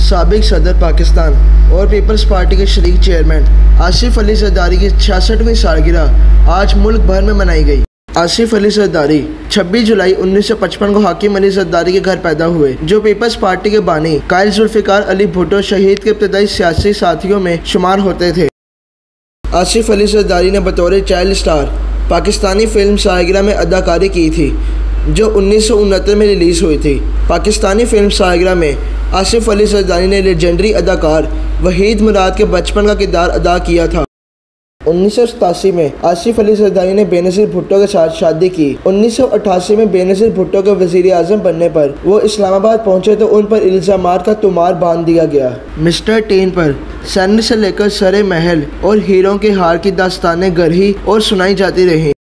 साबिक सदर पाकिस्तान और पीपल्स पार्टी के शरीक चेयरमैन आसिफ अली जरदारी की 66वीं सालगिरह आज मुल्क भर में मनाई गई। आसिफ अली जरदारी 26 जुलाई 1955 को हाकिम अली जरदारी के घर पैदा हुए, जो पीपल्स पार्टी के बानी कायल जुल्फ़िकार अली भुट्टो शहीद के इब्तदाई सियासी साथियों में शुमार होते थे। आसिफ अली जरदारी ने बतौर चाइल्ड स्टार पाकिस्तानी फिल्म सालगिरह में अदाकारी की थी, जो 1969 में रिलीज़ हुई थी। पाकिस्तानी फिल्म सालगिरह में आसिफ अली जरदारी ने लेजेंडरी अदाकार वहीद मुराद के बचपन का किरदार अदा किया था। 1987 में आसिफ अली जरदारी ने बेनज़ीर भुट्टो के साथ शादी की। 1988 में बेनज़ीर भुट्टो के वज़ीर आज़म बनने पर वो इस्लामाबाद पहुंचे तो उन पर इल्ज़ामात का तुमार बांध दिया गया। मिस्टर टीन पर सैनी से लेकर सरे महल और हीरों के हार की दास्तानें गढ़ी और सुनाई जाती रहीं।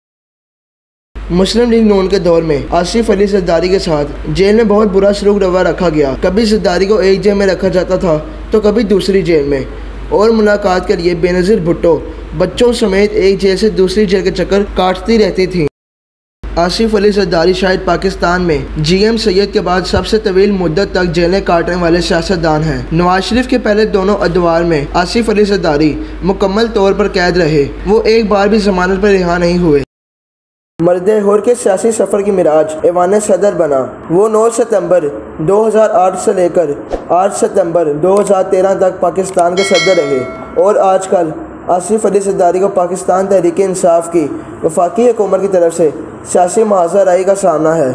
मुस्लिम लीग नून के दौर में आसिफ अली जरदारी के साथ जेल में बहुत बुरा सलूक रवा रखा गया। कभी जरदारी को एक जेल में रखा जाता था तो कभी दूसरी जेल में, और मुलाकात के लिए बेनज़ीर भुट्टो बच्चों समेत एक जेल से दूसरी जेल के चक्कर काटती रहती थी। आसिफ अली जरदारी शायद पाकिस्तान में GM सैयद के बाद सबसे तवील मुद्दत तक जेलें काटने वाले सियासतदान हैं। नवाज शरीफ के पहले दोनों अदवार में आसिफ अली जरदारी मुकम्मल तौर पर कैद रहे। वो एक बार भी जमानत पर रिहा नहीं हुए। मर्द हुर के सियासी सफ़र की मिराज ऐवान सदर बना। वो 9 सितंबर 2008 से लेकर 8 सितंबर 2013 तक पाकिस्तान के सदर रहे, और आजकल आसिफ अली जरदारी को पाकिस्तान तहरीक इंसाफ की वफाकी हुकूमत की तरफ से सियासी महाजराई का सामना है।